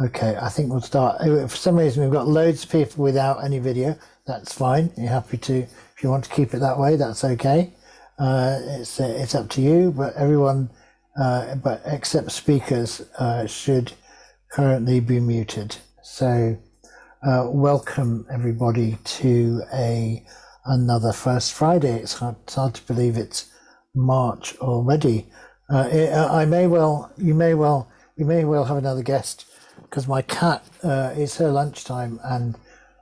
Okay, I think we'll start. For some reason, we've got loads of people without any video. That's fine. You're happy to, if you want to keep it that way, that's okay. It's up to you. But everyone, but except speakers, should currently be muted. So, welcome everybody to another First Friday. It's hard to believe it's March already. I may well, we may well have another guest because my cat, it's her lunchtime and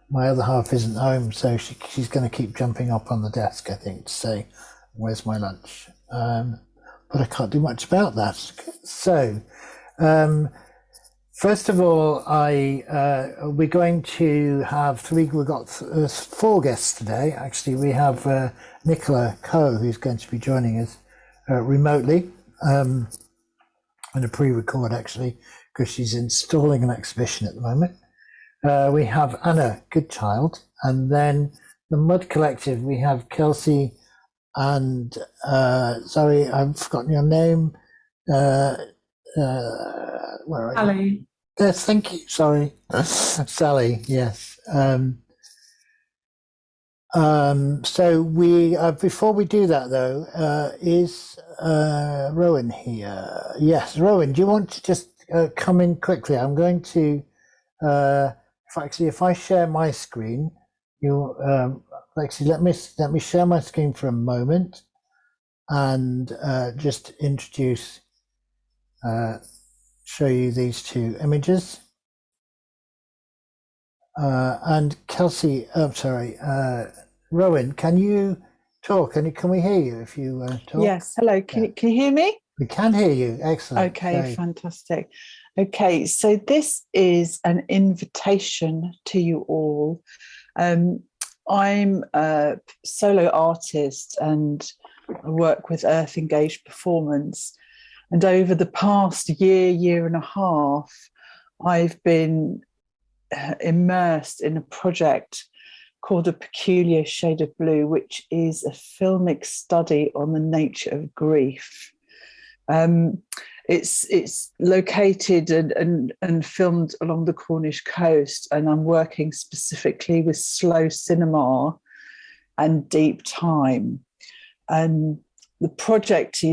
my other half isn't home, so she's going to keep jumping up on the desk, I think, to say, "Where's my lunch?" But I can't do much about that. So, first of all, we're going to have three. We've got four guests today. Actually, we have Nicola Coe, who's going to be joining us remotely, in a pre-record actually, because she's installing an exhibition at the moment. We have Anna Goodchild, and then the MUD Collective. We have Kelsey and sorry, I've forgotten your name. Where are you? Sally. Yes, thank you. Sorry, Sally. Yes. So we before we do that though, is Rowan here? Yes, Rowan. Do you want to just come in quickly? I'm going to if I share my screen, you actually let me share my screen for a moment and just introduce. Show you these two images. And Kelsey, I'm sorry, Rowan, can you talk? Can we hear you if you talk? Yes, hello. Can you hear me? We can hear you. Excellent. Okay, fantastic. Okay, so this is an invitation to you all. I'm a solo artist and I work with Earth Engaged Performance. And over the past year and a half, I've been immersed in a project called A Peculiar Shade of Blue, which is a filmic study on the nature of grief. It's located and filmed along the Cornish coast, and I'm working specifically with slow cinema and deep time. And the project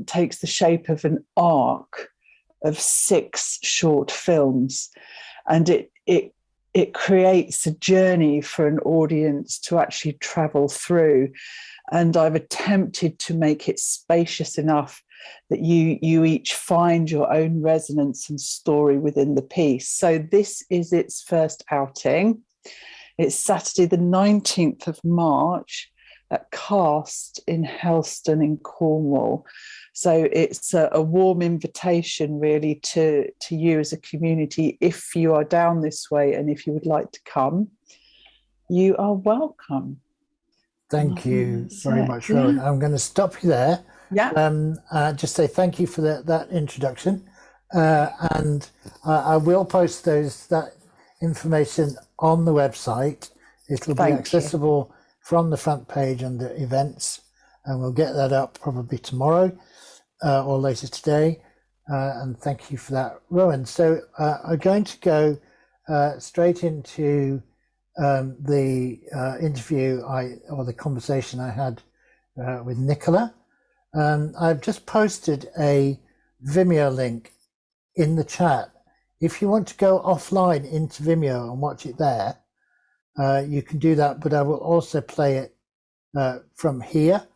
takes the shape of an arc of 6 short films, and it creates a journey for an audience to actually travel through. And I've attempted to make it spacious enough that you each find your own resonance and story within the piece. So this is its first outing. It's Saturday the 19th of March at Cast in Helston in Cornwall. So it's a warm invitation really to you as a community. If you are down this way and if you would like to come, you are welcome. Thank you very much, Rowan. I'm going to stop you there. Yeah. Just say thank you for that introduction. And I will post that information on the website. It'll be accessible from the front page under events, and we'll get that up probably tomorrow or later today. And thank you for that, Rowan. So I'm going to go straight into the interview or the conversation I had with Nicola. I've just posted a Vimeo link in the chat. If you want to go offline into Vimeo and watch it there, you can do that, but I will also play it from here.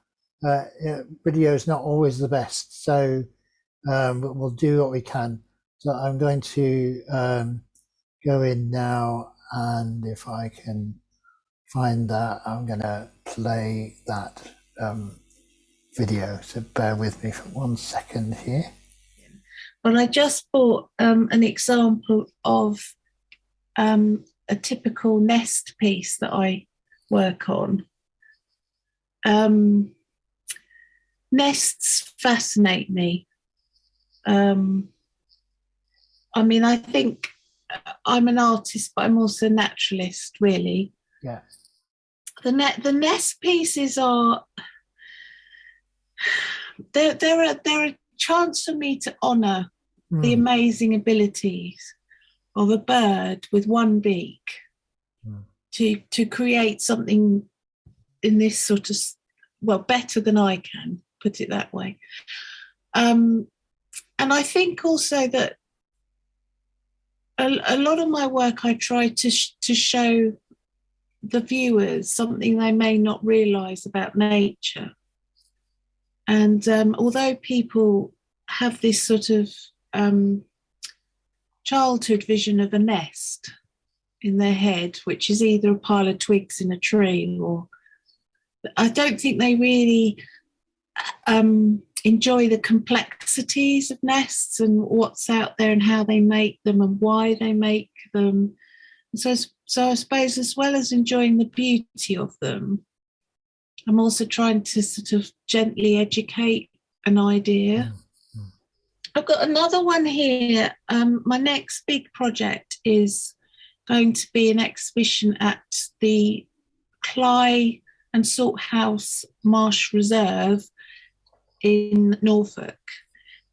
Video is not always the best, so but we'll do what we can. So I'm going to go in now, and if I can find that, I'm going to play that video. So bear with me for 1 second here. Well, I just bought an example of a typical nest piece that I work on. Nests fascinate me. I mean, I think I'm an artist, but I'm also a naturalist, really. Yeah. The nest pieces are they're a chance for me to honour the amazing abilities of a bird with one beak to create something in this sort of, well, better than I can, put it that way. And I think also that a lot of my work, I try to show the viewers something they may not realise about nature. And although people have this sort of childhood vision of a nest in their head, which is either a pile of twigs in a tree, or I don't think they really enjoy the complexities of nests and what's out there and how they make them and why they make them. So I suppose, as well as enjoying the beauty of them, I'm also trying to sort of gently educate an idea. I've got another one here. My next big project is going to be an exhibition at the Cly and Salthouse Marsh Reserve in Norfolk.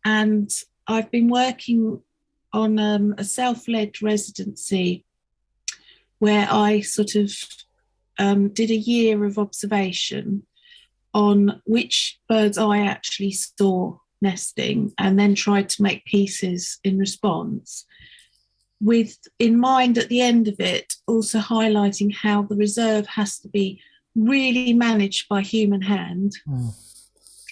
And I've been working on a self-led residency where I sort of did a year of observation on which birds I actually saw nesting, and then tried to make pieces in response, with in mind at the end of it also highlighting how the reserve has to be really managed by human hand.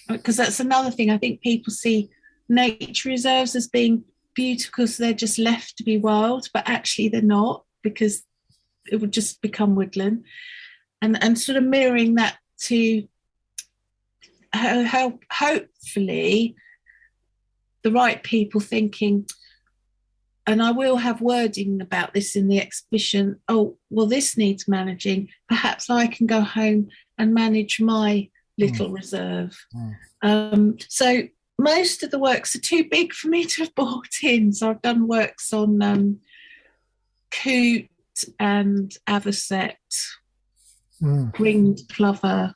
Because that's another thing. I think people see nature reserves as being beautiful because they're just left to be wild, but actually they're not, because it would just become woodland. And sort of mirroring that to how hopefully the right people thinking, and I will have wording about this in the exhibition, oh, well, this needs managing. Perhaps I can go home and manage my little reserve. So most of the works are too big for me to have brought in. So I've done works on coot and avocet, ringed plover.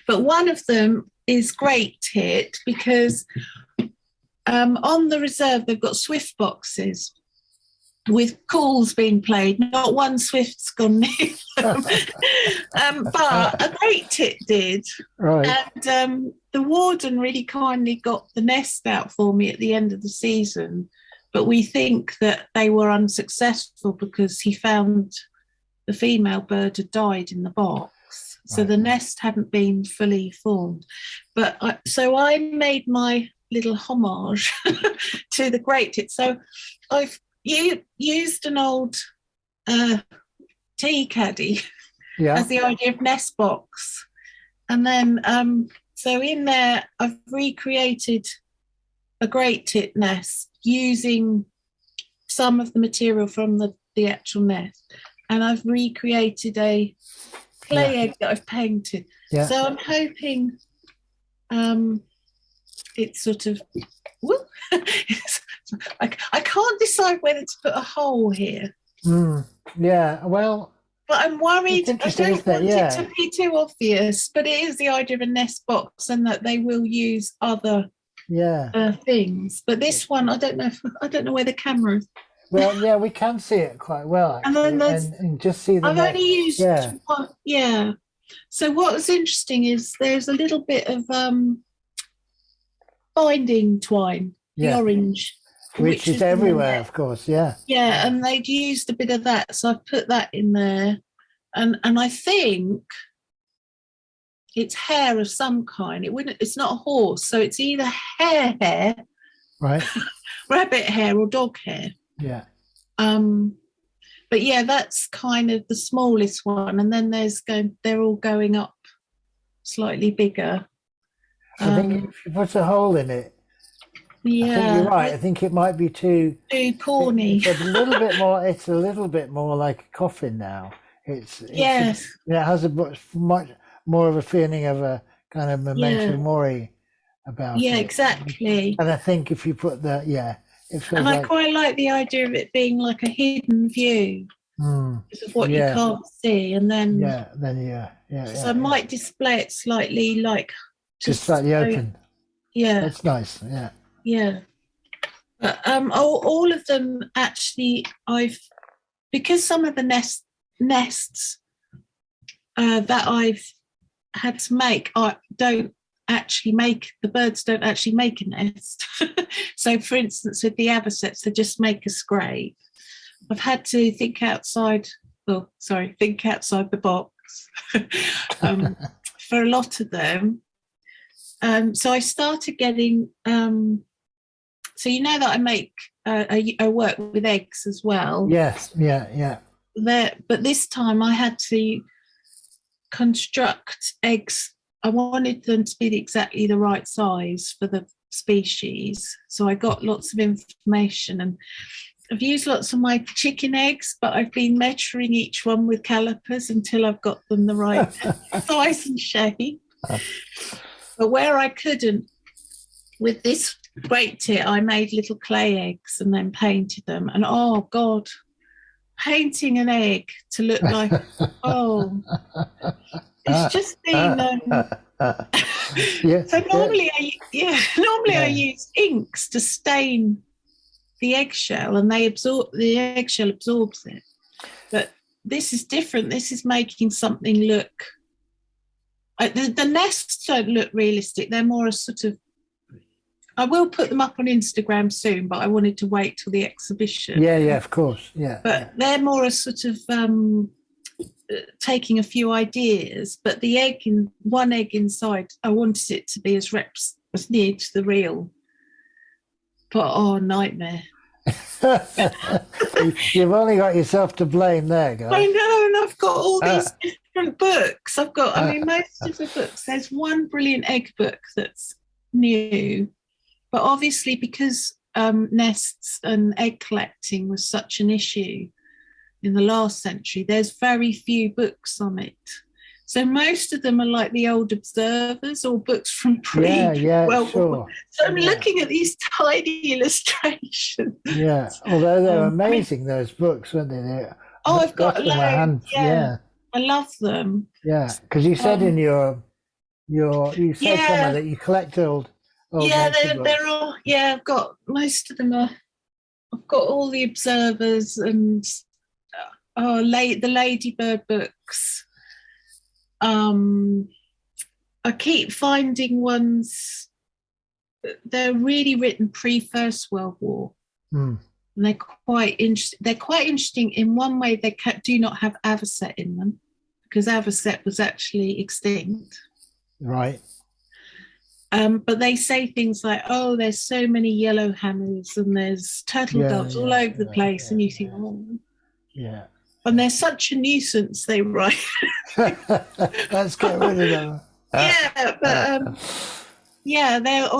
But one of them is great tit because on the reserve they've got swift boxes with calls being played. Not one swift's gone near them. But a great tit did. Right. And the warden really kindly got the nest out for me at the end of the season. But we think that they were unsuccessful because he found the female bird had died in the box. So the nest hadn't been fully formed. But so I made my little homage to the great tit. So I've used an old tea caddy as the idea of nest box. And then, so in there, I've recreated a great tit nest using some of the material from the actual nest. And I've recreated a clay egg that I've painted. Yeah. So I'm hoping it's sort of, I can't decide whether to put a hole here. Yeah, well. But I'm worried, I don't want it to be too obvious, but it is the idea of a nest box and that they will use other things. But this one, I don't know where the camera is. Well, yeah, we can see it quite well, actually, and just see the I've only used one, So what was interesting is there's a little bit of binding twine, the orange. Which is everywhere, of course, Yeah, and they'd used a bit of that, so I've put that in there. And I think it's hair of some kind. It's not a horse, so it's either hair, right, rabbit hair or dog hair. Yeah. But yeah, that's kind of the smallest one, and then they're all going up slightly bigger. I think if you put a hole in it, I think you're right. I think it might be too corny. It's a little bit more. It's a little bit more like a coffin now. It has a much more of a feeling of a kind of memento mori about it. Yeah, exactly. And I think if you put that, and I quite like the idea of it being like a hidden view because of what you can't see, and then so I might display it slightly, like just slightly open. Yeah, that's nice. Yeah. But all of them actually, I've because some of the nests that I've had to make the birds don't actually make a nest. So for instance, with the avocets, they just make a scrape. I've had to think outside the box for a lot of them. So I started getting, so you know that I make, I work with eggs as well. Yes, yeah. But this time I had to construct eggs. I wanted them to be exactly the right size for the species. So I got lots of information, and I've used lots of my chicken eggs, but I've been measuring each one with calipers until I've got them the right size and shape. But where I couldn't, with this great tit, I made little clay eggs and then painted them. And oh God, painting an egg to look like, it's just been. So normally, I use inks to stain the eggshell, and the eggshell absorbs it. But this is different. This is making something look. The nests don't look realistic. They're more a sort of. I will put them up on Instagram soon, but I wanted to wait till the exhibition. Yeah, of course, yeah. But they're more a sort of taking a few ideas. But the one egg inside, I wanted it to be as near to the real. But nightmare. You've only got yourself to blame there, guys. I know, and I've got all these different books. Most of the books, there's one brilliant egg book that's new. But obviously, because nests and egg collecting was such an issue in the last century, there's very few books on it. So most of them are like the old observers or books from sure. So I'm looking at these tiny illustrations. Yeah, although they're amazing, those books, weren't they? I've got loads. Yeah, I love them. Yeah, because you said in you said somewhere that you collect old they're all. Yeah, I've got most of them. I've got all the observers and the ladybird books. I keep finding ones. They're really written pre-First World War, and they're quite interesting. They're quite interesting in one way. They do not have avocet in them because avocet was actually extinct. Right. But they say things like, there's so many yellow hammers and there's turtle doves all over the place. And you think, Yeah. And they're such a nuisance, they write. Let's get rid of them.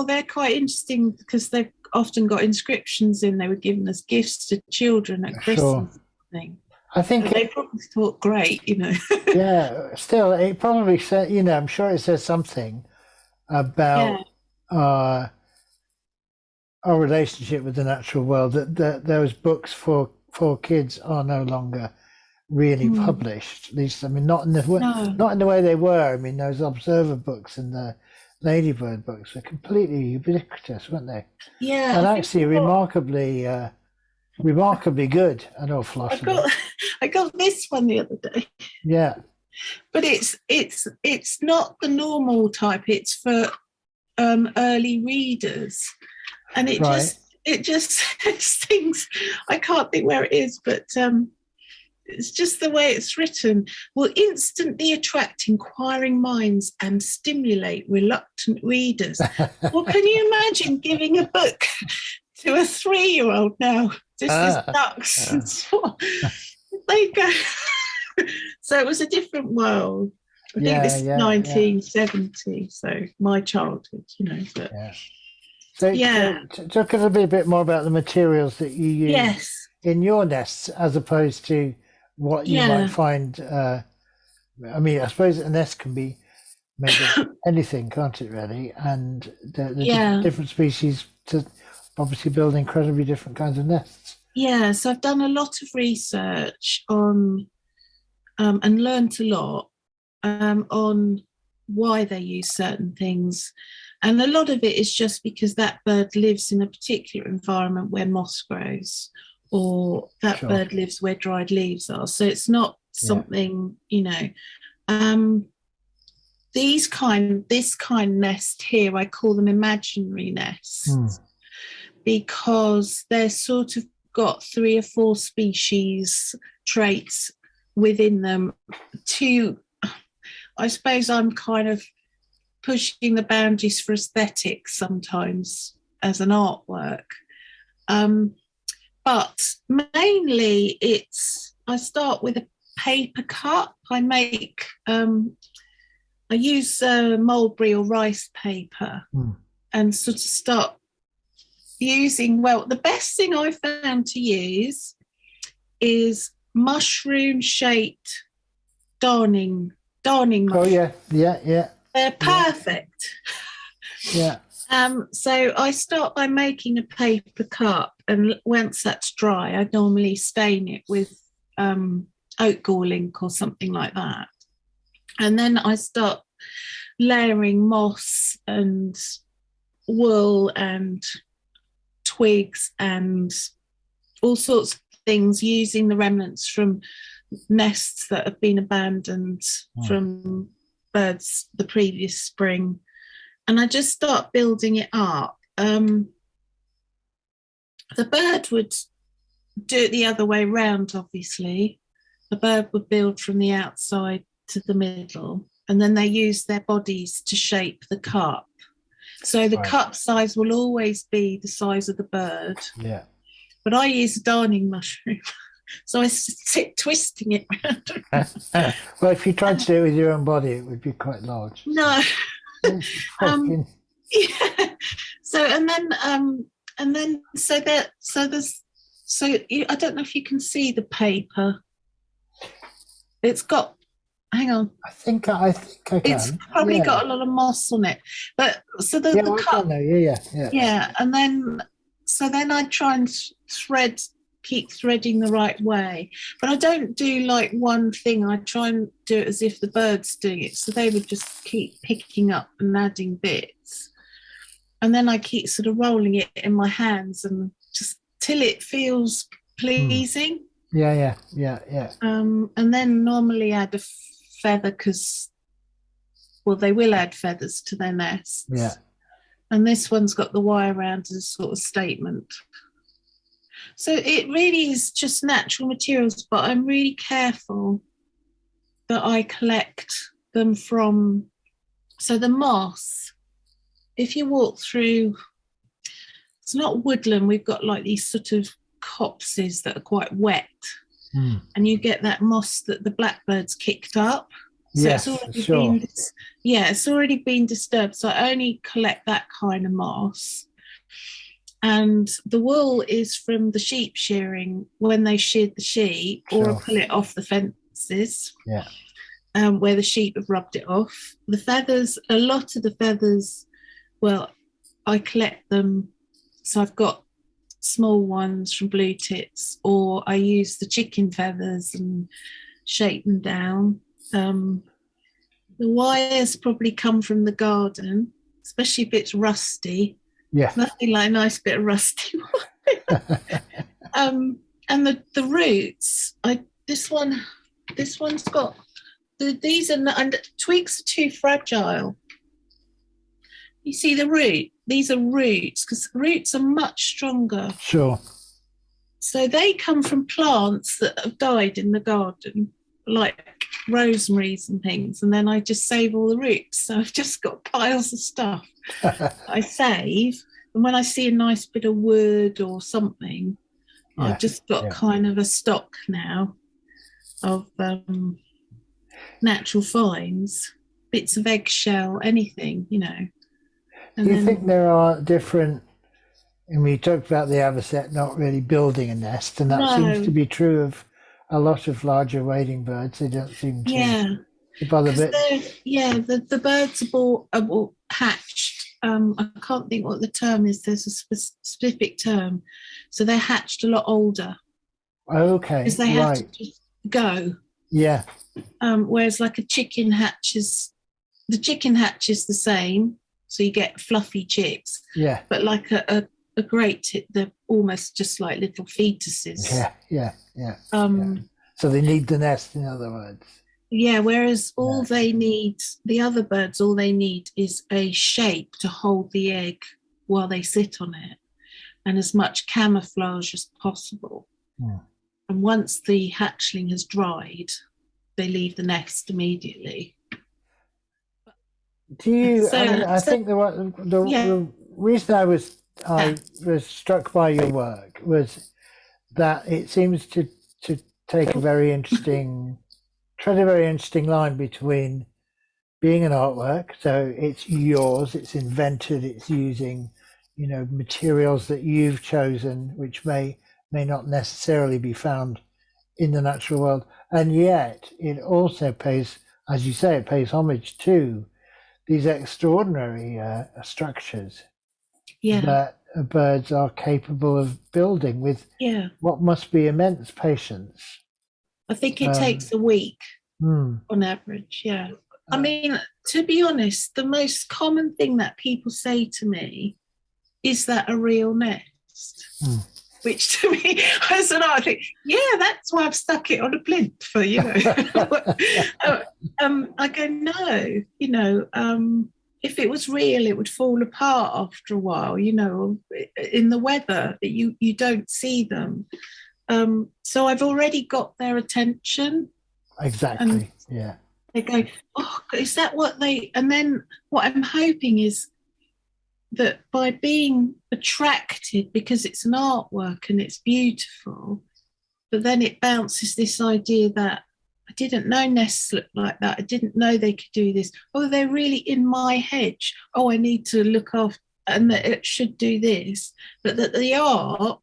They're quite interesting because they've often got inscriptions in. They were given as gifts to children at Christmas. Thing. I think they probably thought, great, Yeah, still, it probably said, I'm sure it says something about our relationship with the natural world, that those books for kids are no longer really published. At least, not in the way they were. Those observer books and the ladybird books were completely ubiquitous, weren't they? Yeah, and actually remarkably good. An awful lot. I got this one the other day. Yeah. But it's not the normal type. It's for early readers, and it just says things. I can't think where it is, but it's just the way it's written. Will instantly attract inquiring minds and stimulate reluctant readers. Well, can you imagine giving a book to a 3-year-old now? Just as ducks and swans. They go. So it was a different world. I think this is 1970, so my childhood, But, So talk a little bit more about the materials that you use in your nests, as opposed to what you might find. I suppose a nest can be made of anything, can't it? Really, and the different species to obviously build incredibly different kinds of nests. Yeah, so I've done a lot of research on. And learnt a lot on why they use certain things. And a lot of it is just because that bird lives in a particular environment where moss grows, or that Sure. bird lives where dried leaves are. So it's not something, this kind nest here, I call them imaginary nests because they're sort of got 3 or 4 species traits within them. I suppose I'm kind of pushing the boundaries for aesthetics sometimes as an artwork. But mainly I start with a paper cup. I use mulberry or rice paper and sort of start using, the best thing I found to use is mushroom-shaped darning mushrooms. Oh, yeah. They're perfect. Yeah. So I start by making a paper cup, and once that's dry, I normally stain it with oat gall ink or something like that. And then I start layering moss and wool and twigs and all sorts of things, using the remnants from nests that have been abandoned from birds the previous spring. And I just start building it up. The bird would do it the other way round, obviously. The bird would build from the outside to the middle, and then they use their bodies to shape the cup. So the cup size will always be the size of the bird. Yeah. But I use a darning mushroom. So I sit twisting it around. Well, if you tried to do it with your own body, it would be quite large. No. Yeah. So I don't know if you can see the paper. It's got, hang on. I think I can. It's probably got a lot of moss on it. But so the cup. Yeah. And then I try and keep threading the right way. But I don't do like one thing. I try and do it as if the bird's doing it. So they would just keep picking up and adding bits. And then I keep sort of rolling it in my hands and just till it feels pleasing. Yeah. And then normally add a feather because, they will add feathers to their nests. Yeah. And this one's got the wire around as a sort of statement. So it really is just natural materials, but I'm really careful that I collect them from. So the moss, if you walk through, it's not woodland, we've got like these sort of copses that are quite wet, and you get that moss that the blackbirds kicked up. So yes, it's already been disturbed. So I only collect that kind of moss. And the wool is from the sheep shearing when they sheared the sheep, or pull it off the fences. Yeah. Where the sheep have rubbed it off. The feathers, a lot of the feathers, I collect them. So I've got small ones from blue tits, or I use the chicken feathers and shape them down. The wires probably come from the garden, especially if it's rusty. Yeah. Nothing like a nice bit of rusty wire. And the roots, this one's got, these are not, and twigs are too fragile. You see the root? These are roots, because roots are much stronger. Sure. So they come from plants that have died in the garden, like rosemaries and things, and then I just save all the roots. So I've just got piles of stuff I save, and when I see a nice bit of wood or something, I've just got kind of a stock now of natural finds, bits of eggshell, anything, And do you think there are different, you talked about the avocet not really building a nest, and that seems to be true of a lot of larger wading birds. They don't seem to bother a bit. The birds are hatched. I can't think what the term is. There's a specific term. So they're hatched a lot older. Okay, because they have to just go. Yeah. Whereas like a chicken hatches, the chicken hatches the same. So you get fluffy chicks. Yeah. But like a a they're almost just like little fetuses. Yeah. So they need the nest, in other words. Yeah, whereas all they need, the other birds, all they need is a shape to hold the egg while they sit on it, and as much camouflage as possible. And once the hatchling has dried, they leave the nest immediately. Do you? I think the reason I was struck by your work was that it seems to take a very interesting line between being an artwork, so it's yours, it's invented, it's using, materials that you've chosen, which may not necessarily be found in the natural world, and yet it also pays, as you say, it pays homage to these extraordinary structures that birds are capable of building with what must be immense patience. I think it takes a week on average. Yeah. I mean, to be honest, the most common thing that people say to me is that a real nest, which to me, as an art, I think, that's why I've stuck it on a plinth for, I go, no, if it was real, it would fall apart after a while, in the weather, you don't see them. So I've already got their attention. Exactly. Yeah. They go, oh, is that what they? And then what I'm hoping is that by being attracted, because it's an artwork and it's beautiful, but then it bounces this idea that I didn't know nests looked like that. I didn't know they could do this. Oh, they're really in my hedge. Oh, I need to look after, and that it should do this. But that the art,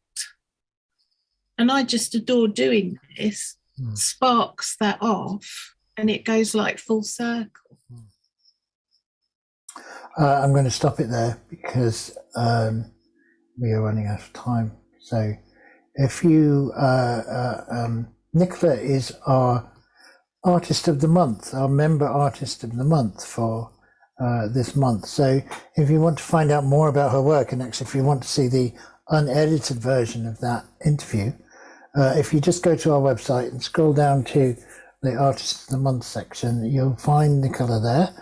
and I just adore doing this, sparks that off, and it goes like full circle. I'm going to stop it there because we are running out of time. So if you, Nicola is our artist of the month, our member artist of the month for this month. So if you want to find out more about her work, and actually if you want to see the unedited version of that interview, if you just go to our website and scroll down to the Artist of the Month section, you'll find Nicola there.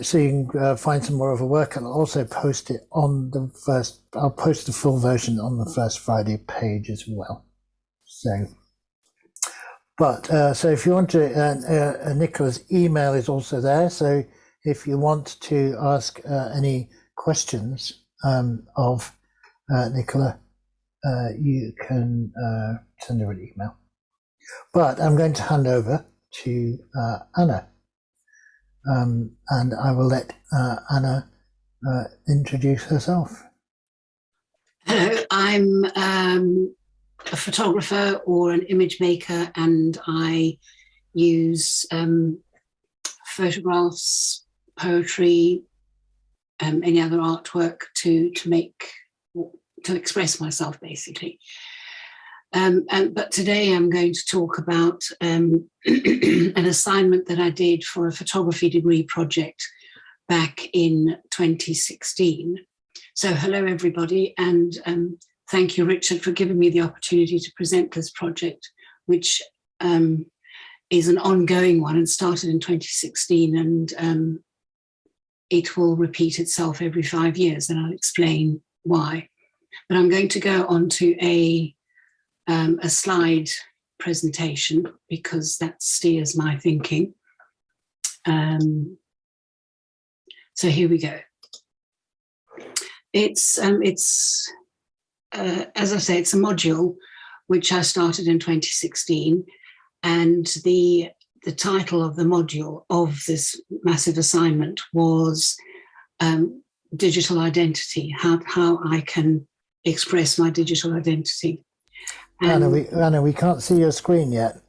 So you can find some more of her work, and I'll also post it on I'll post the full version on the First Friday page as well. So if you want to, Nicola's email is also there. So if you want to ask any questions of Nicola, you can send her an email. But I'm going to hand over to Anna. And I will let Anna introduce herself. Hello, I'm a photographer or an image maker, and I use photographs, poetry, any other artwork to express myself, basically. But today I'm going to talk about an assignment that I did for a photography degree project back in 2016. So hello, everybody, and thank you, Richard, for giving me the opportunity to present this project, which is an ongoing one and started in 2016, and it will repeat itself every 5 years, and I'll explain why. But I'm going to go on to a slide presentation because that steers my thinking. So here we go. It's as I say, it's a module which I started in 2016, and the title of the module of this massive assignment was digital identity, how I can express my digital identity. Anna, we can't see your screen yet.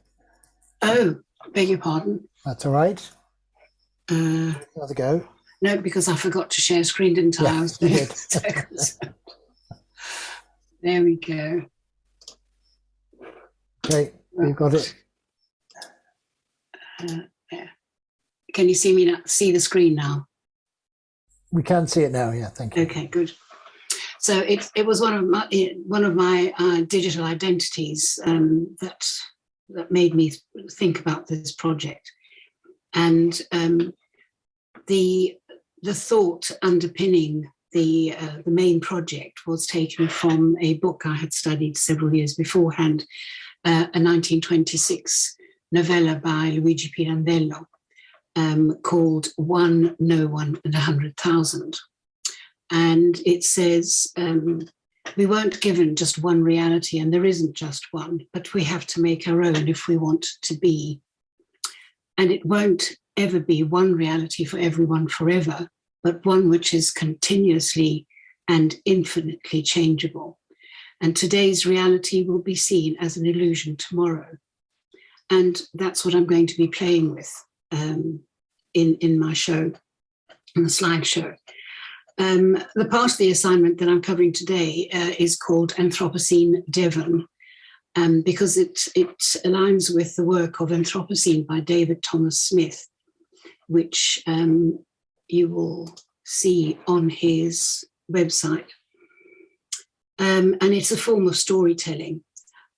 Oh, beg your pardon. That's all right. Another go. No, because I forgot to share screen, didn't I? Yeah, you did. There we go. Okay, you've got it. There. Can you see me now? See the screen now? We can see it now, yeah, thank you. Okay, good. So it was one of my digital identities that made me think about this project. And the thought underpinning the main project was taken from a book I had studied several years beforehand, a 1926 novella by Luigi Pirandello called One, No One and 100,000. And it says, we weren't given just one reality, and there isn't just one, but we have to make our own if we want to be. And it won't ever be one reality for everyone forever, but one which is continuously and infinitely changeable. And today's reality will be seen as an illusion tomorrow. And that's what I'm going to be playing with in my show, in the slideshow. The part of the assignment that I'm covering today is called Anthropocene Devon, because it aligns with the work of Anthropocene by David Thomas Smith, which you will see on his website. And it's a form of storytelling.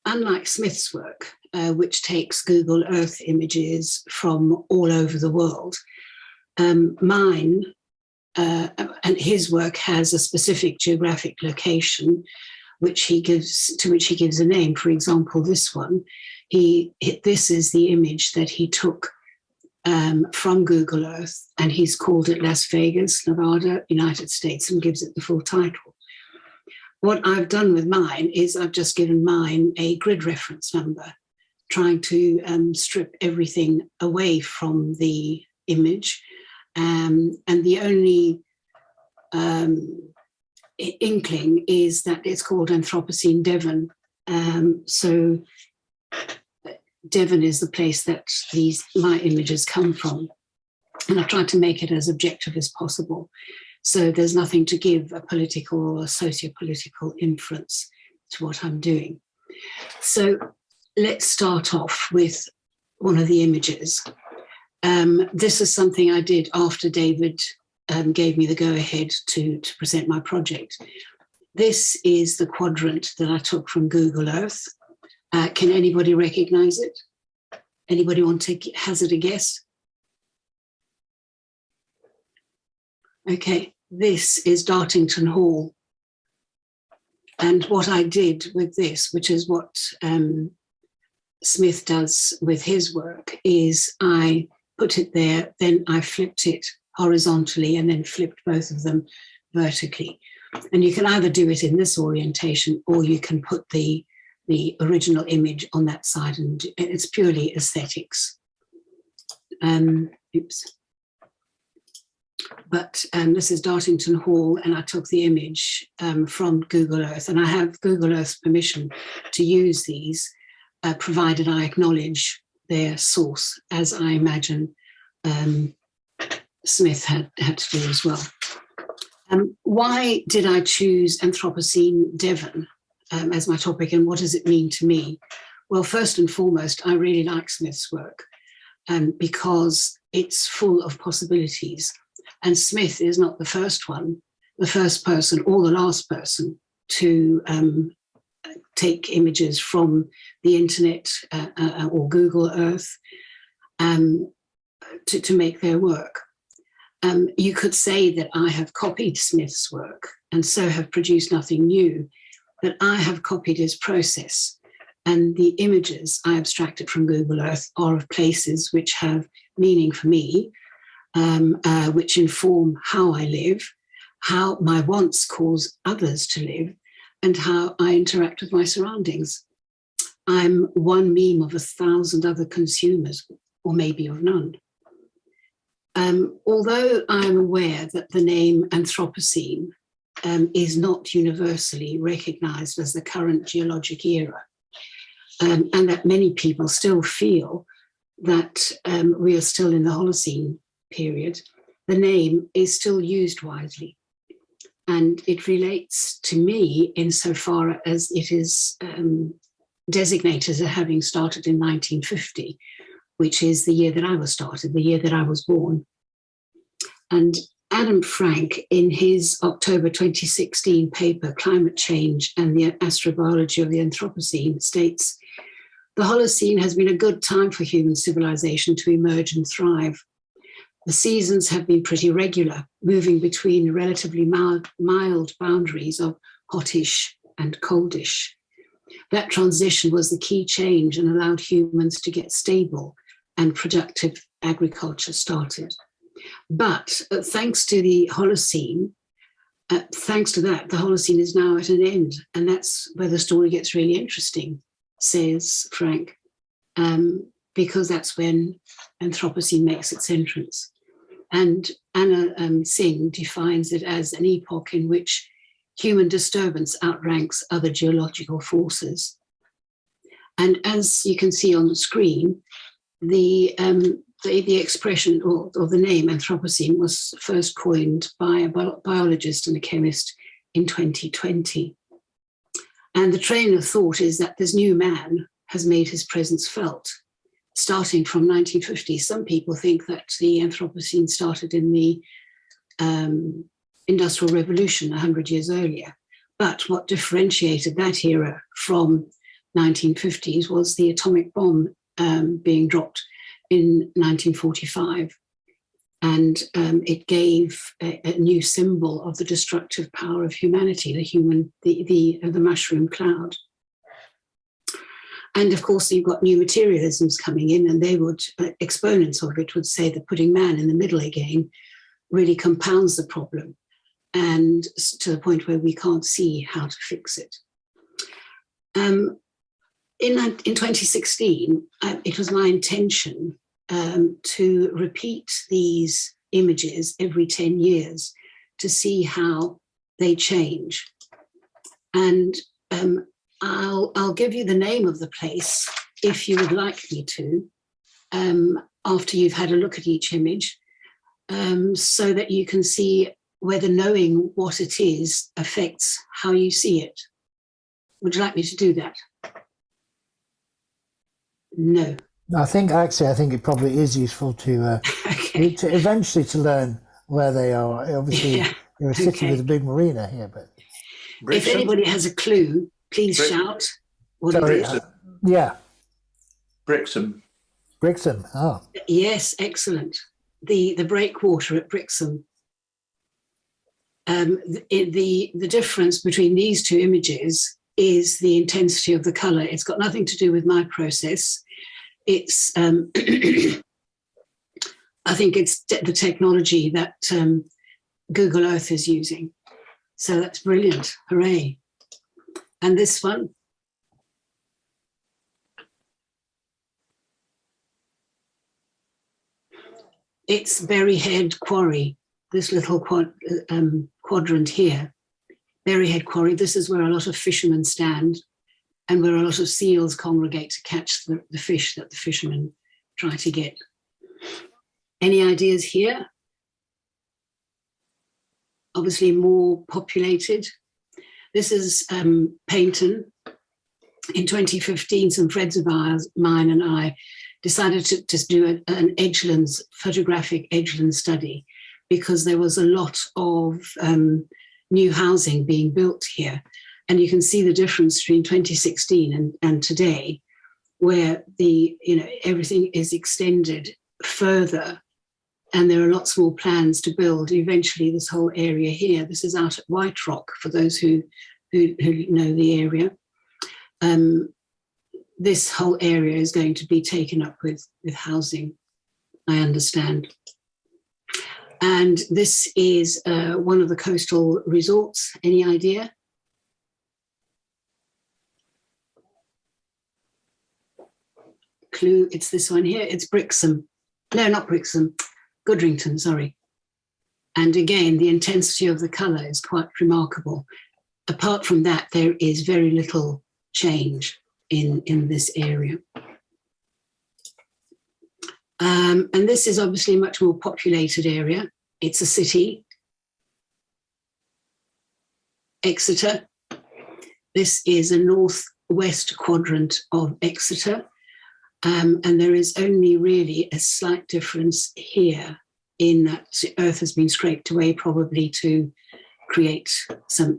Unlike Smith's work, which takes Google Earth images from all over the world, mine and his work has a specific geographic location to which he gives a name. For example, this one, this is the image that he took from Google Earth, and he's called it Las Vegas, Nevada, United States, and gives it the full title. What I've done with mine is I've just given mine a grid reference number, trying to strip everything away from the image. And the only inkling is that it's called Anthropocene Devon. So Devon is the place that my images come from. And I've tried to make it as objective as possible. So there's nothing to give a political or a socio-political inference to what I'm doing. So let's start off with one of the images. This is something I did after David gave me the go-ahead to present my project. This is the quadrant that I took from Google Earth. Can anybody recognize it? Anybody want to hazard a guess? Okay, this is Dartington Hall. And what I did with this, which is what Smith does with his work, is I put it there, then I flipped it horizontally and then flipped both of them vertically. And you can either do it in this orientation, or you can put the original image on that side, and it's purely aesthetics. Oops. But this is Dartington Hall, and I took the image from Google Earth, and I have Google Earth's permission to use these, provided I acknowledge their source, as I imagine Smith had to do as well. Why did I choose Anthropocene Devon as my topic, and what does it mean to me? Well, first and foremost, I really like Smith's work because it's full of possibilities. And Smith is not the first person or the last person to take images from the internet or Google Earth to make their work. You could say that I have copied Smith's work and so have produced nothing new, but I have copied his process. And the images I abstracted from Google Earth are of places which have meaning for me, which inform how I live, how my wants cause others to live, and how I interact with my surroundings. I'm one meme of 1,000 other consumers, or maybe of none. Although I'm aware that the name Anthropocene is not universally recognized as the current geologic era, and that many people still feel that we are still in the Holocene period, the name is still used widely. And it relates to me insofar as it is designated as having started in 1950, which is the year that I was started, the year that I was born. And Adam Frank, in his October 2016 paper, Climate Change and the Astrobiology of the Anthropocene, states, the Holocene has been a good time for human civilization to emerge and thrive. The seasons have been pretty regular, moving between relatively mild boundaries of hotish and coldish. That transition was the key change and allowed humans to get stable and productive agriculture started. But thanks to the Holocene, thanks to that, the Holocene is now at an end. And that's where the story gets really interesting, says Frank, because that's when Anthropocene makes its entrance. And Anna Singh defines it as an epoch in which human disturbance outranks other geological forces. And as you can see on the screen, the expression or the name Anthropocene was first coined by a biologist and a chemist in 2020. And the train of thought is that this new man has made his presence felt, starting from 1950. Some people think that the Anthropocene started in the Industrial Revolution 100 years earlier. But what differentiated that era from 1950s was the atomic bomb being dropped in 1945. And it gave a new symbol of the destructive power of humanity, the mushroom cloud. And of course, you've got new materialisms coming in, and they would, exponents of it would say that putting man in the middle again really compounds the problem, and to the point where we can't see how to fix it. In 2016, it was my intention to repeat these images every 10 years to see how they change. And I'll give you the name of the place if you would like me to, after you've had a look at each image, so that you can see whether knowing what it is affects how you see it. Would you like me to do that? No. I think it probably is useful to Okay. to eventually to learn where they are. Obviously, Yeah. you're a city Okay. with a big marina here, but If anybody has a clue, please shout what sorry, it is. yeah, Brixham. Brixham. Oh, Yes, excellent. The breakwater at Brixham. The difference between these two images is the intensity of the color. It's got nothing to do with my process. It's, I think it's the technology that Google Earth is using. So that's brilliant, hooray. And this one? It's Berryhead Quarry, this little quadrant here. Berryhead Quarry, this is where a lot of fishermen stand and where a lot of seals congregate to catch the fish that the fishermen try to get. Any ideas here? Obviously more populated. This is Paynton. In 2015, some friends of mine and I decided to do an edgelands, photographic edgeland study, because there was a lot of new housing being built here. And you can see the difference between 2016 and today, where everything is extended further, and there are lots more plans to build eventually this whole area here. This is out at White Rock, for those who know the area. This whole area is going to be taken up with housing, I understand. And this is one of the coastal resorts. Any idea? Clue, it's this one here. It's Brixham. No, not Brixham. Goodrington, sorry. And again, the intensity of the colour is quite remarkable. Apart from that, there is very little change in this area. And this is obviously a much more populated area. It's a city. Exeter. This is a northwest quadrant of Exeter. And there is only really a slight difference here in that earth has been scraped away, probably to create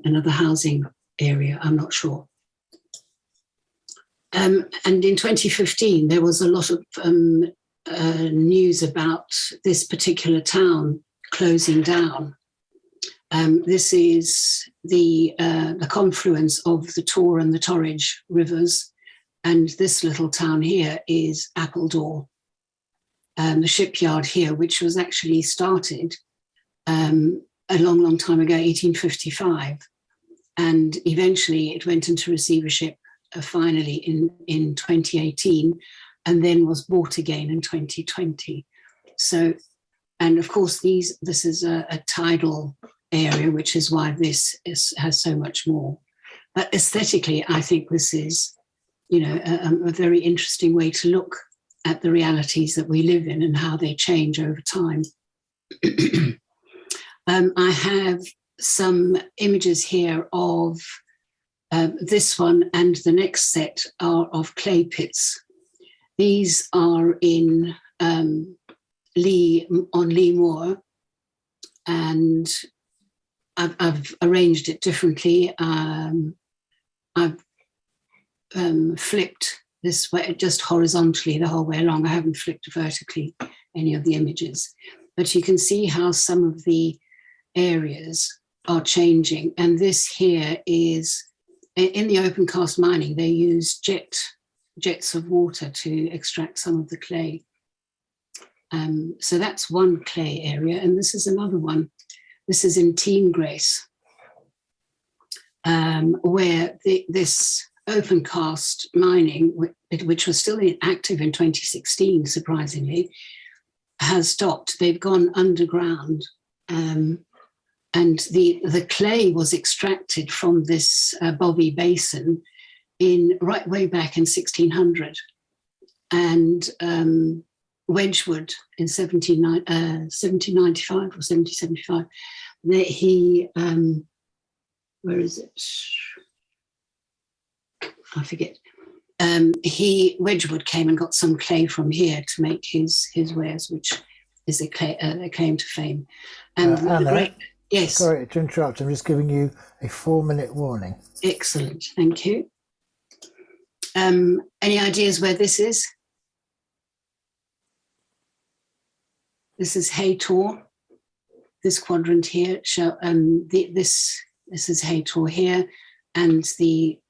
another housing area. I'm not sure. And in 2015, there was a lot of news about this particular town closing down. This is the confluence of the Tor and the Torridge rivers, and this little town here is Appledore. The shipyard here, which was actually started a long, long time ago, 1855, and eventually it went into receivership finally in 2018, and then was bought again in 2020. So, and of course, this is a tidal area, which is why this has so much more. But aesthetically, I think this is, you know, a very interesting way to look at the realities that we live in and how they change over time. I have some images here of this one, and the next set are of clay pits. These are in Lee Moor, and I've arranged it differently. I've flipped this way, just horizontally the whole way along. I haven't flipped vertically any of the images, but you can see how some of the areas are changing. And this here is, in the open cast mining, they use jets of water to extract some of the clay. So that's one clay area, and this is another one. This is in Teen Grace, where this open cast mining, which was still active in 2016, surprisingly, has stopped. They've gone underground, and the clay was extracted from this Bovey Basin right way back in 1600, and Wedgwood in 1795 or 1775. He, where is it? I forget. Wedgwood came and got some clay from here to make his wares, which is a claim to fame. And Anna, yes. Sorry to interrupt. I'm just giving you a 4-minute warning. Excellent, thank you. Any ideas where this is? This is Haytor. This quadrant here show this is Haytor here, and the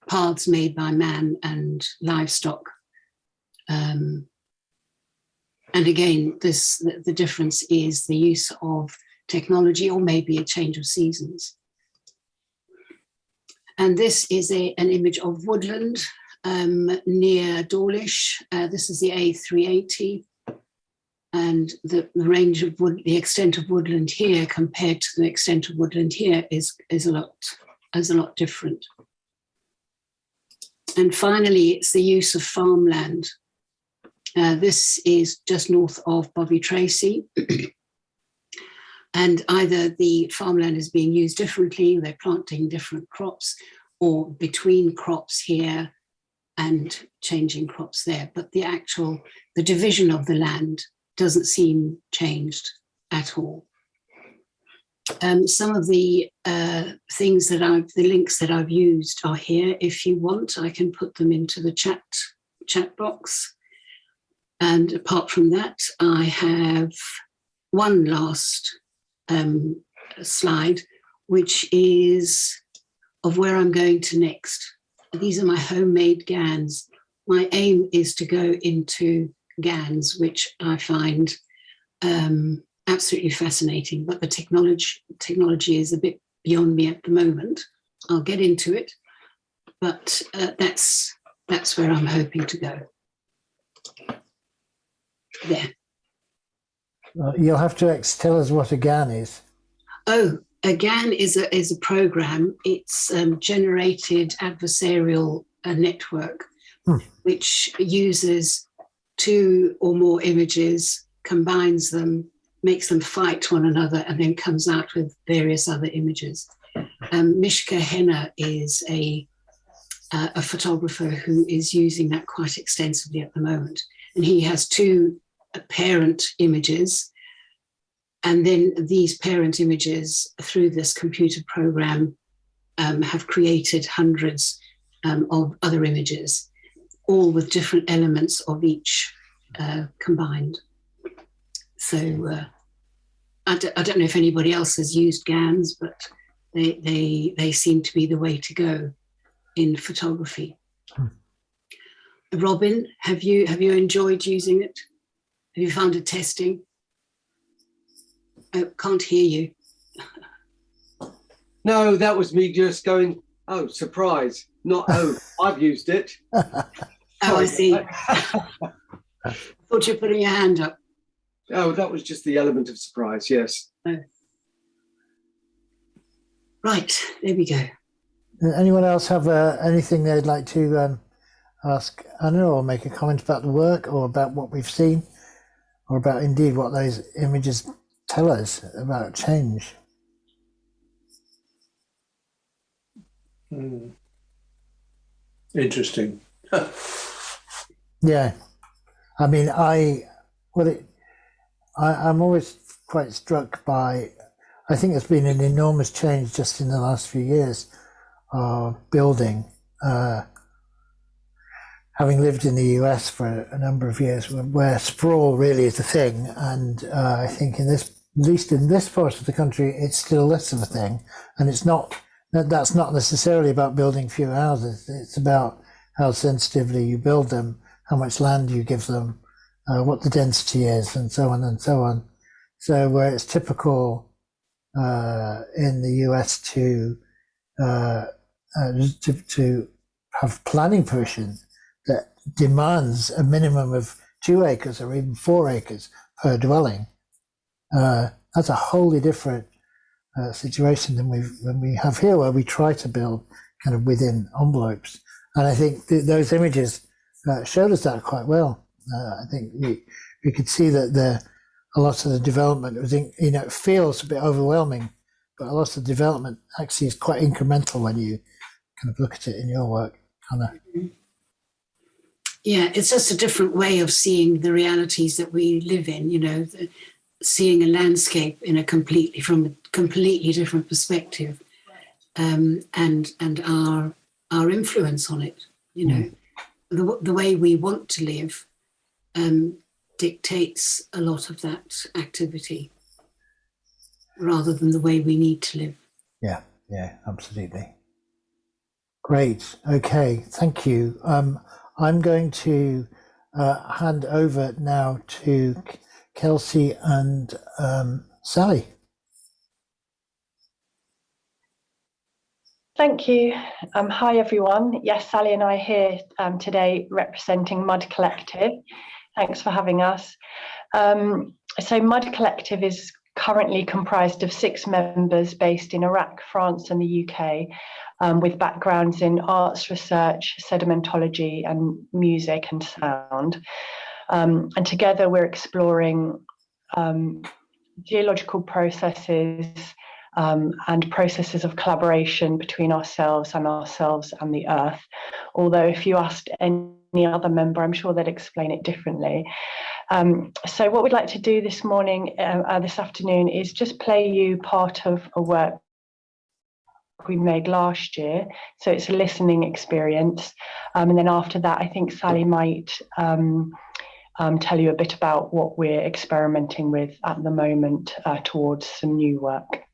paths made by man and livestock. And again, the difference is the use of technology, or maybe a change of seasons. And this is an image of woodland near Dawlish. This is the A380. And the range of the extent of woodland here compared to the extent of woodland here is a lot different. And finally, it's the use of farmland. This is just north of Bovey Tracy. And either the farmland is being used differently, they're planting different crops, or between crops here and changing crops there. But the division of the land doesn't seem changed at all. Some of the links that I've used are here. If you want, I can put them into the chat box. And apart from that, I have one last slide, which is of where I'm going to next. These are my homemade GANs. My aim is to go into GANs, which I find absolutely fascinating, but the technology is a bit beyond me at the moment. I'll get into it, but that's where I'm hoping to go. There. You'll have to tell us what a GAN is. Oh, a GAN is a program. It's generated adversarial network, which uses 2 or more images, combines them, makes them fight one another, and then comes out with various other images. Mishka Henna is a photographer who is using that quite extensively at the moment. And he has 2 parent images. And then these parent images, through this computer program, have created hundreds of other images, all with different elements of each combined. So I don't know if anybody else has used GANs, but they seem to be the way to go in photography. Robin, have you enjoyed using it? Have you found it testing? Oh, can't hear you. No, that was me just going, oh, surprise. Not, oh, I've used it. Oh, I see. Thought you were putting your hand up. Oh, that was just the element of surprise, yes. Oh. Right, there we go. Anyone else have anything they'd like to ask Anna, or make a comment about the work, or about what we've seen, or about indeed what those images tell us about change? Interesting. Yeah, I mean, I'm always quite struck by, I think there's been an enormous change just in the last few years of building. Having lived in the US for a number of years, where sprawl really is a thing, and I think at least in this part of the country, it's still less of a thing. And that's not necessarily about building fewer houses. It's about how sensitively you build them, how much land you give them, what the density is, and so on and so on. So where it's typical in the US to have planning permission that demands a minimum of 2 acres or even 4 acres per dwelling, that's a wholly different situation than we have here, where we try to build kind of within envelopes. And I think those images showed us that quite well. I think we could see that a lot of the development was, it feels a bit overwhelming, but a lot of the development actually is quite incremental when you kind of look at it in your work, Hannah. Yeah, it's just a different way of seeing the realities that we live in, seeing a landscape from a completely different perspective, and our influence on it, the way we want to live dictates a lot of that activity rather than the way we need to live. Yeah, absolutely. Great. Okay, thank you. I'm going to hand over now to Kelsey and Sally. Thank you. Hi, everyone. Yes, Sally and I are here today representing MUD Collective. Thanks for having us. So MUD Collective is currently comprised of 6 members based in Iraq, France and the UK, with backgrounds in arts research, sedimentology and music and sound. And together we're exploring geological processes and processes of collaboration between ourselves and the earth. Although if you asked any other member, I'm sure they'd explain it differently. So what we'd like to do this afternoon is just play you part of a work we made last year. So it's a listening experience. And then after that, I think Sally might tell you a bit about what we're experimenting with at the moment towards some new work.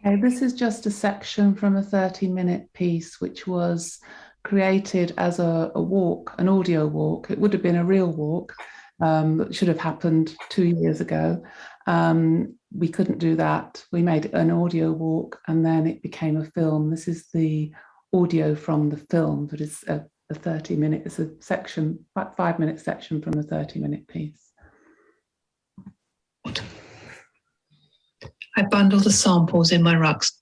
Okay, this is just a section from a 30-minute piece which was created as a walk, an audio walk. It would have been a real walk that should have happened 2 years ago. We couldn't do that. We made an audio walk and then it became a film. This is the audio from the film that is a 30-minute, it's a section, about 5-minute section from a 30-minute piece. I bundle the samples in my rucksack.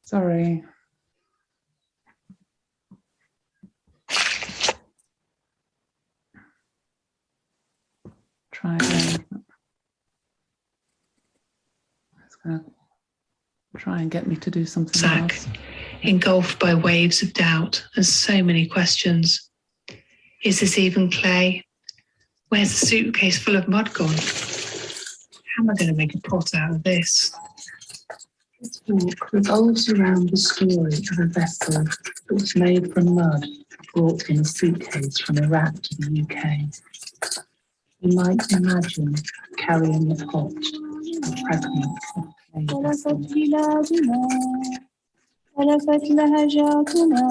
Sorry. Try again. It's going to try and get me to do something else. Engulfed by waves of doubt and so many questions. Is this even clay? Where's the suitcase full of mud gone? How am I going to make a pot out of this? This walk revolves around the story of a vessel that was made from mud, brought in a suitcase from Iraq to the UK. You might imagine carrying a pot or fragments of clay vessel. تلفت لهجاتنا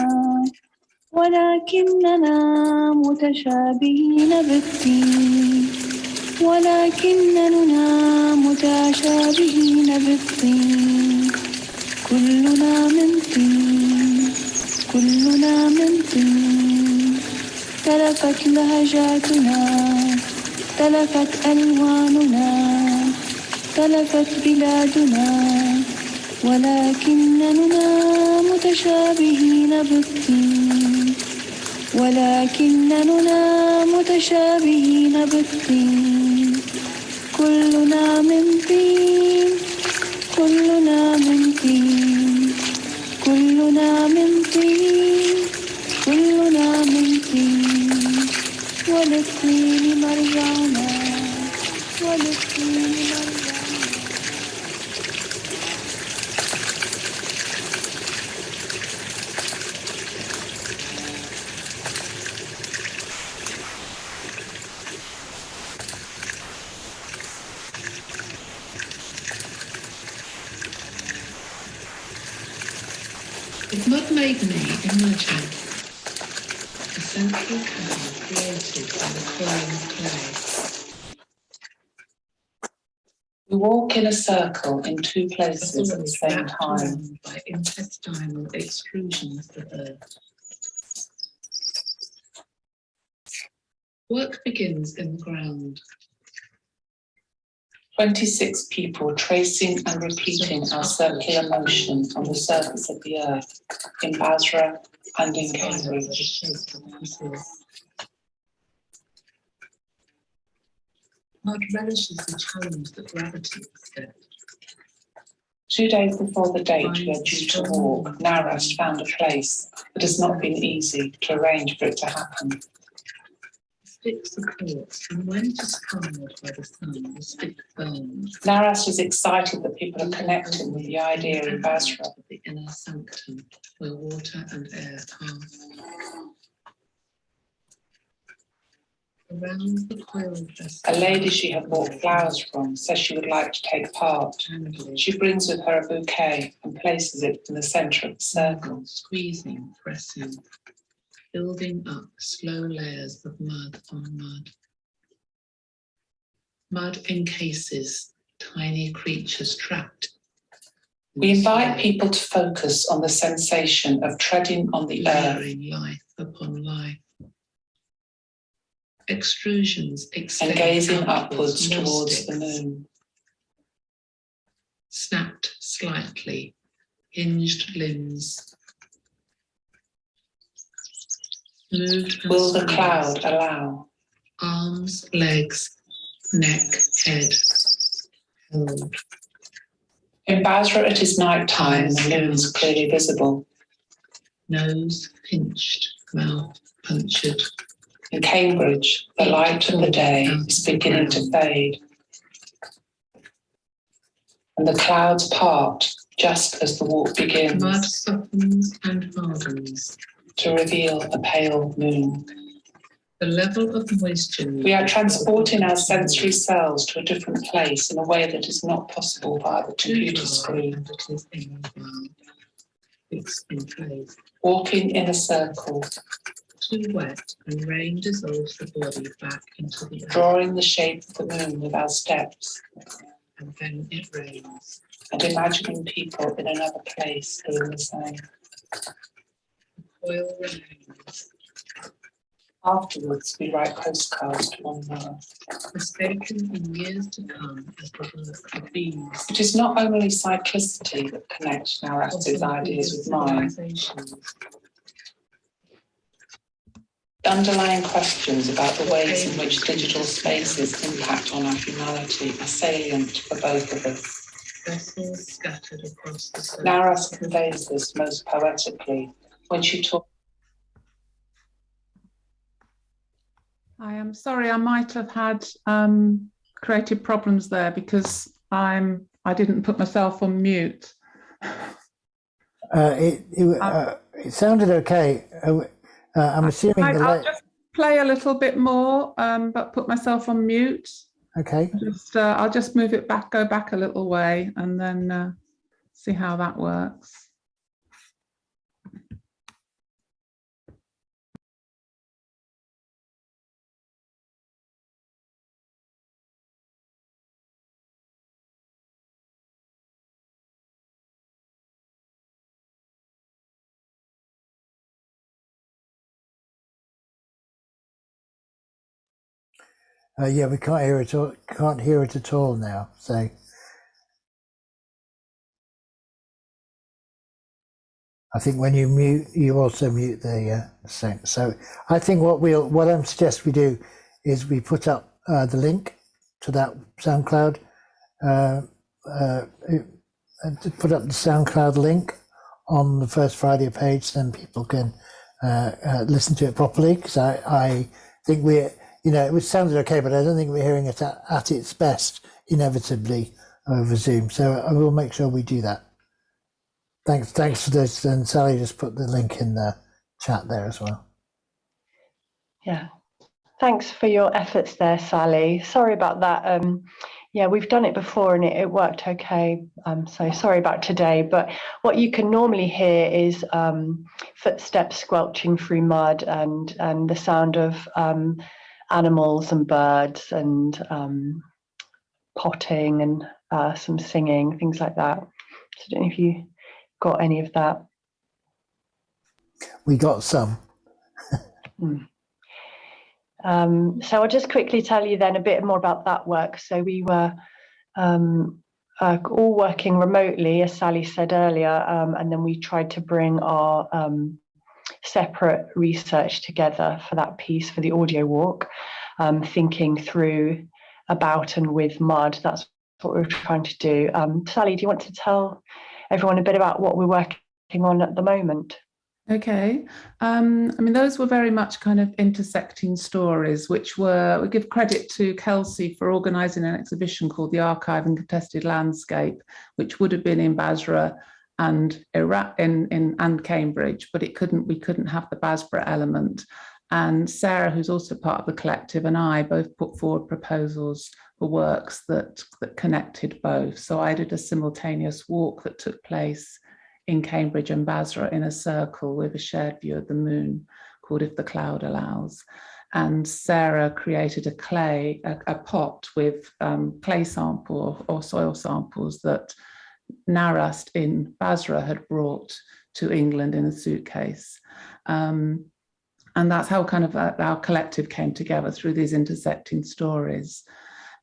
ولكننا متشابهين بالطين ولكننا متشابهين بالطين كلنا من طين كلنا من طين تلفت لهجاتنا تلفت ألواننا تلفت بلادنا ولكننا متشابهين بالطين ولكننا متشابهين بالطين كلنا من طين كلنا من طين كلنا من طين كلنا من طين وللطين مرجعنا وللطين مرجعنا. If mud made me imagine a central cone created by the coin of clay. We walk in a circle in two places at the same time. By intestinal extrusions of earth. Work begins in the ground. 26 people tracing and repeating our circular motion on the surface of the earth in Basra and in Cambridge. Mud relishes the challenge that gravity accepts. 2 days before the date we are due to walk, Narast found a place that has not been easy to arrange for it to happen. Stick supports, and when it is scarred by the sun, the stick burns. Narast is excited that people are connecting with the idea in Basra. The inner sanctum, where water and air pass. Around the coiled vessel, A lady she had bought flowers from says she would like to take part. She brings with her a bouquet and places it in the centre of the circle. Squeezing, pressing, building up slow layers of mud on mud. Mud encases tiny creatures trapped. We invite people to focus on the sensation of treading on the earth. Layering life upon life. Extrusions And gazing upwards towards the moon. Snapped slightly, hinged limbs. Smoothed and Will the squeezed. cloud allow? Arms, legs, neck, head. Held. In Basra it is night time and the moon is clearly visible. Nose pinched, mouth punctured. In Cambridge, the light of the day is beginning to fade. And the clouds part just as the walk begins. Mud softens and hardens. To reveal a pale moon. The level of moisture. We are transporting our sensory cells to a different place in a way that is not possible via the computer screen. Fixed in place. Walking in a circle. Too wet and rain dissolves the body back into the earth. Drawing the shape of the moon with our steps. And then it rains. And imagining people in another place doing the same. Oil remains. Afterwards, we write postcards to one another. Mistaken in years to come as the work of bees. It is not only cyclicity that connects Narast's ideas with mine. Underlying questions about the ways in which digital spaces impact on our humanity are salient for both of us. Vessels scattered across the surface. Narast conveys this most poetically when she talks. I am sorry, I might have had creative problems there because I didn't put myself on mute. It sounded okay. I'm assuming I'll just play a little bit more, but put myself on mute. Okay. I'll just move it back, go back a little way, and then see how that works. Yeah, we can't hear it. Can't hear it at all now. So I think when you mute, you also mute the sound. So I think what I'm suggesting we do is we put up the link to that SoundCloud. To put up the SoundCloud link on the First Friday page, then people can listen to it properly. Because I think it sounded okay, but I don't think we're hearing it at its best inevitably over Zoom. So I will make sure we do that. Thanks for this. And Sally just put the link in the chat there as well. Yeah, thanks for your efforts there, Sally. Sorry about that. Yeah, we've done it before and it worked okay. So sorry about today. But what you can normally hear is footsteps squelching through mud and the sound of animals and birds and potting and some singing, things like that. So I don't know if you got any of that. We got some. So I'll just quickly tell you then a bit more about that work. So we were all working remotely, as Sally said earlier, and then we tried to bring our separate research together for that piece, for the audio walk, thinking through about and with mud. That's what we were trying to do. Sally, do you want to tell everyone a bit about what we're working on at the moment? Okay. I mean, those were very much kind of intersecting stories, we give credit to Kelsey for organising an exhibition called The Archive and Contested Landscape, which would have been in Basra and Iraq and Cambridge, but we couldn't have the Basra element. And Sarah, who's also part of the collective, and I both put forward proposals for works that connected both. So I did a simultaneous walk that took place in Cambridge and Basra in a circle with a shared view of the moon called If the Cloud Allows. And Sarah created a pot with clay sample or soil samples that Narast in Basra had brought to England in a suitcase. And that's how kind of our collective came together, through these intersecting stories.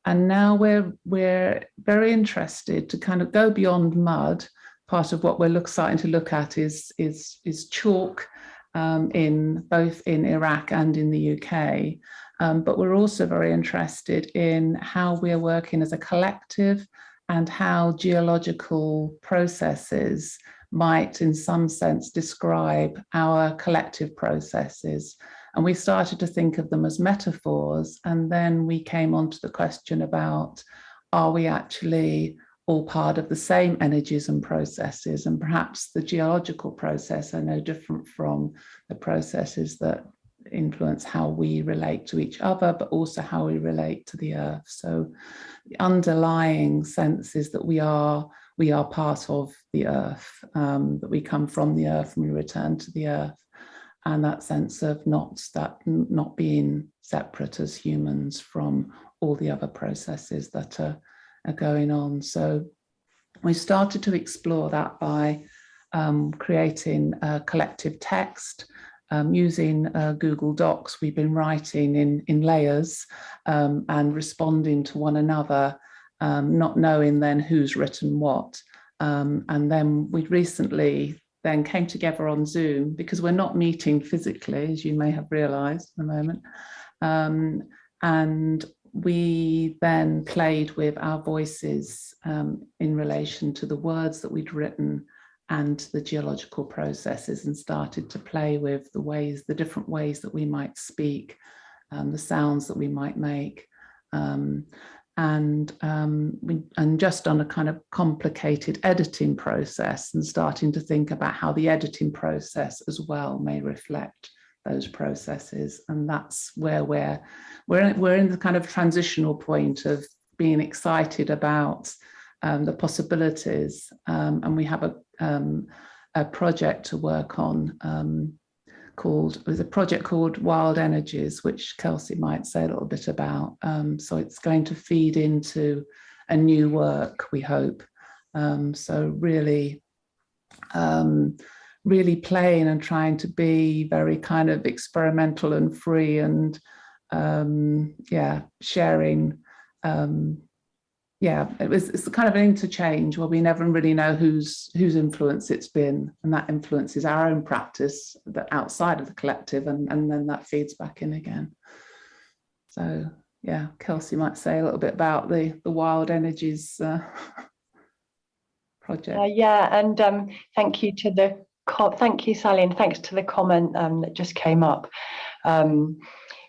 And now we're very interested to kind of go beyond mud. Part of what we're starting to look at is chalk in both in Iraq and in the UK. But we're also very interested in how we're working as a collective and how geological processes might, in some sense, describe our collective processes. And we started to think of them as metaphors. And then we came on to the question about, are we actually all part of the same energies and processes? And perhaps the geological process are no different from the processes that influence how we relate to each other, but also how we relate to the earth. So the underlying sense is that we are part of the earth, that we come from the earth and we return to the earth. And that sense of not being separate as humans from all the other processes that are going on. So we started to explore that by creating a collective text using Google Docs. We've been writing in layers and responding to one another, not knowing then who's written what. And then we recently then came together on Zoom, because we're not meeting physically, as you may have realized in a moment. And we then played with our voices in relation to the words that we'd written and the geological processes, and started to play with the different ways that we might speak the sounds that we might make. And just on a kind of complicated editing process, and starting to think about how the editing process as well may reflect those processes. And that's where we're in the kind of transitional point of being excited about the possibilities. And we have a project to work on there's a project called Wild Energies, which Kelsey might say a little bit about. So it's going to feed into a new work, we hope. So really playing and trying to be very kind of experimental and free, and sharing. It's kind of an interchange where we never really know whose influence it's been, and that influences our own practice that outside of the collective, and then that feeds back in again. So yeah, Kelsey might say a little bit about the Wild Energies project. And thank you Sally, and thanks to the comment that just came up. The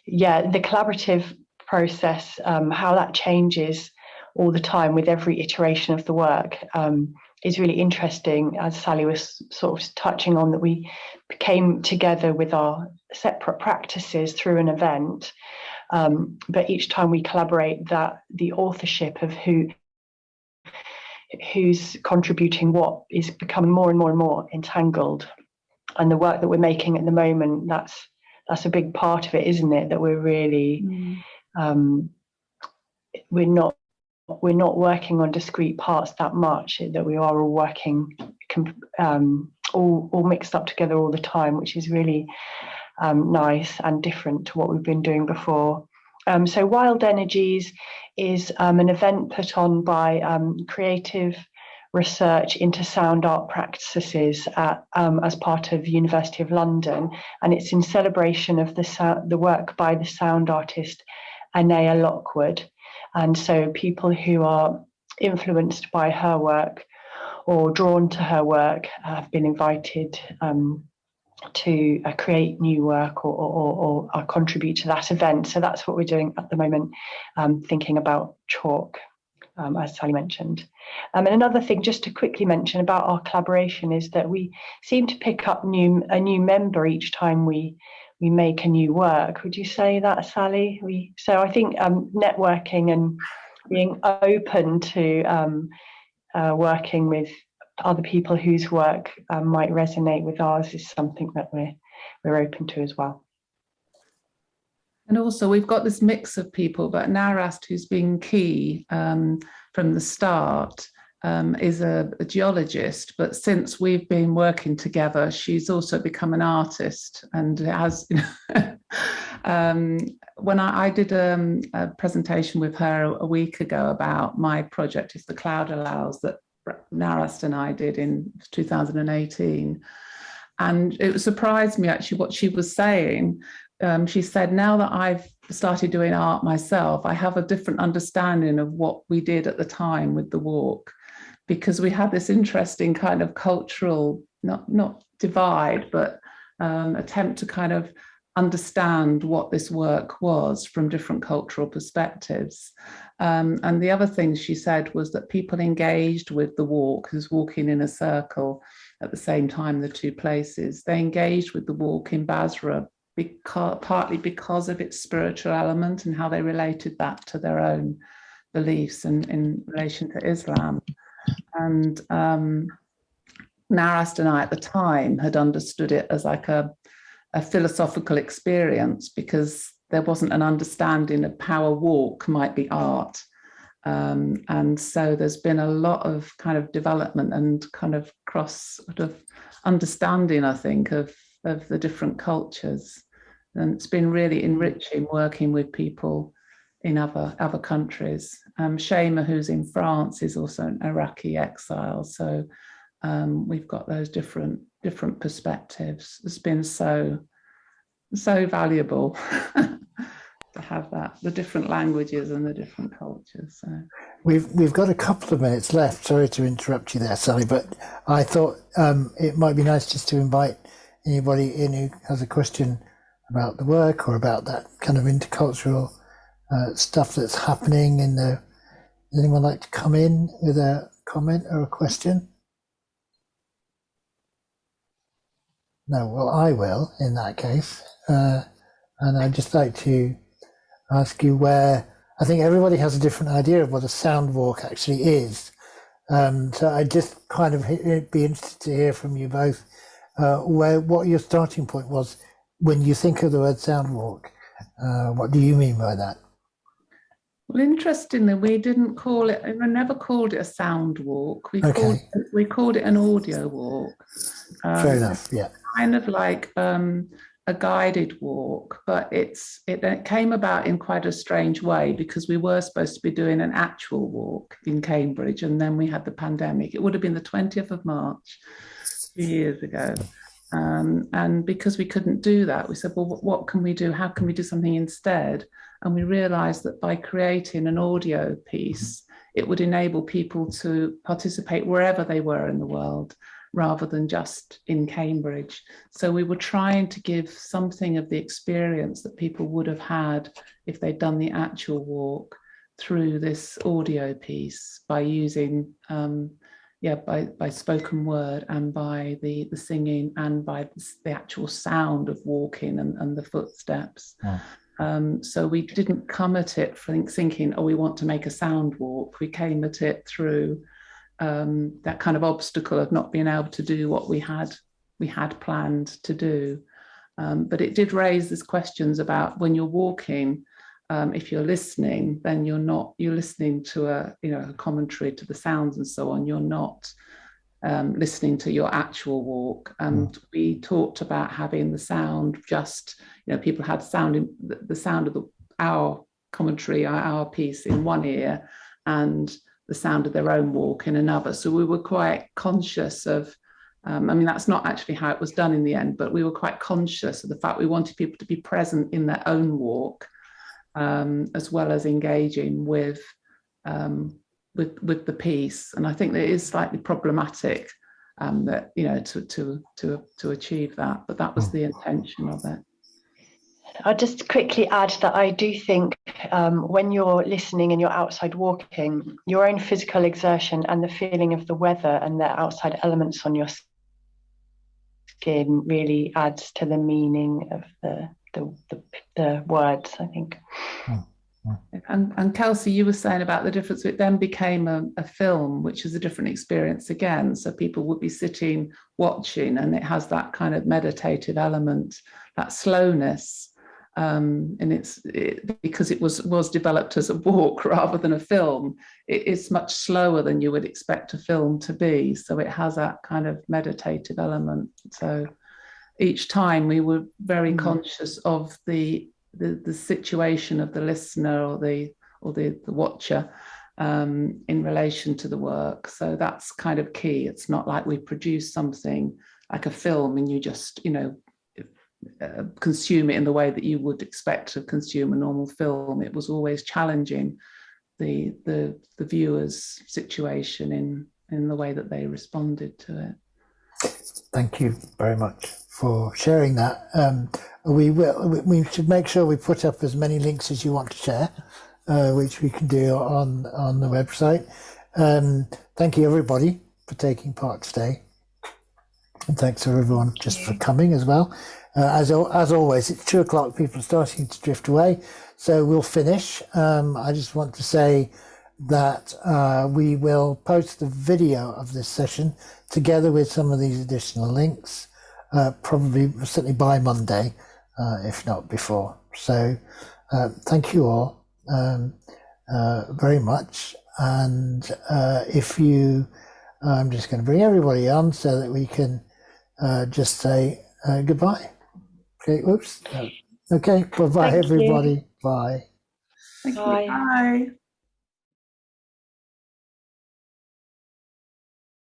collaborative process, how that changes all the time with every iteration of the work, is really interesting, as Sally was sort of touching on, that we came together with our separate practices through an event, but each time we collaborate, that the authorship of who's contributing what is becoming more and more and more entangled. And the work that we're making at the moment, that's a big part of it, isn't it? That we're really we're not working on discrete parts that much, that we are all working all mixed up together all the time, which is really nice and different to what we've been doing before. So Wild Energies is an event put on by Creative Research into Sound Art Practices as part of the University of London, and it's in celebration of the work by the sound artist Anaya Lockwood. And so people who are influenced by her work or drawn to her work have been invited to create new work or contribute to that event. So that's what we're doing at the moment, thinking about chalk, as Sally mentioned. And another thing just to quickly mention about our collaboration is that we seem to pick up a new member each time we make a new work. Would you say that, Sally? So I think networking and being open to working with other people whose work might resonate with ours is something that we're open to as well. And also we've got this mix of people, but Narast, who's been key from the start, is a geologist, but since we've been working together, she's also become an artist, and has when I did a presentation with her a week ago about my project If the Cloud Allows, that Narast and I did in 2018, and it surprised me actually what she was saying. She said, now that I've started doing art myself, I have a different understanding of what we did at the time with the walk, because we had this interesting kind of cultural, not divide, but attempt to kind of understand what this work was from different cultural perspectives. And the other thing she said was that people engaged with the walk, who's walking in a circle at the same time, the two places, they engaged with the walk in Basra partly because of its spiritual element and how they related that to their own beliefs and in relation to Islam. And Narast and I at the time had understood it as like a philosophical experience, because there wasn't an understanding of how a walk might be art. And so there's been a lot of kind of development and kind of cross sort of understanding, I think, of the different cultures. And it's been really enriching working with people in other countries. Shema, who's in France, is also an Iraqi exile. So we've got those different perspectives. It's been so valuable to have that, the different languages and the different cultures. So we've got a couple of minutes left. Sorry to interrupt you there, Sally, but I thought it might be nice just to invite anybody in who has a question about the work or about that kind of intercultural stuff that's happening in the. Does anyone like to come in with a comment or a question? No, well, I will in that case. And I'd just like to ask you where, I think everybody has a different idea of what a sound walk actually is. So I just kind of be interested to hear from you both what your starting point was when you think of the word sound walk. What do you mean by that? Well, interestingly, we didn't call it, I never called it a sound walk. We called it an audio walk. Fair enough, yeah. Kind of like a guided walk, but it came about in quite a strange way because we were supposed to be doing an actual walk in Cambridge, and then we had the pandemic. It would have been the 20th of March, 2 years ago. And because we couldn't do that, we said, well, what can we do? How can we do something instead? And we realized that by creating an audio piece, it would enable people to participate wherever they were in the world, rather than just in Cambridge. So we were trying to give something of the experience that people would have had if they'd done the actual walk through this audio piece by using, by spoken word and by the singing and by the actual sound of walking and the footsteps. Yeah. So we didn't come at it thinking, oh, we want to make a sound walk. We came at it through that kind of obstacle of not being able to do what we had planned to do. But it did raise these questions about when you're walking, if you're listening, then you're listening to a commentary to the sounds and so on. You're not listening to your actual walk. And we talked about having the sound just, people had the sound of our commentary, our piece in one ear, and the sound of their own walk in another. So we were quite conscious of, that's not actually how it was done in the end, but we were quite conscious of the fact we wanted people to be present in their own walk, as well as engaging with the piece. And I think that it is slightly problematic that, to achieve that, but that was the intention of it. I'll just quickly add that I do think when you're listening and you're outside walking, your own physical exertion and the feeling of the weather and the outside elements on your skin really adds to the meaning of the words, I think. And Kelsey, you were saying about the difference. It then became a film, which is a different experience again. So people would be sitting watching, and it has that kind of meditative element, that slowness. And because it was developed as a walk rather than a film, it's much slower than you would expect a film to be. So it has that kind of meditative element. So each time we were very conscious of the situation of the listener or the watcher in relation to the work. So that's kind of key. It's not like we produce something like a film and you just consume it in the way that you would expect to consume a normal film. It was always challenging the viewer's situation in the way that they responded to it. Thank you very much for sharing that. We should make sure we put up as many links as you want to share, which we can do on the website. Thank you everybody for taking part today, and thanks to everyone just for coming as well. As always, it's 2 o'clock. People are starting to drift away, so we'll finish. I just want to say that we will post the video of this session together with some of these additional links, certainly by Monday, if not before. So thank you all very much. And I'm just going to bring everybody on so that we can just say goodbye. Okay, whoops. Okay, bye-bye everybody. Bye. Thank you. Bye.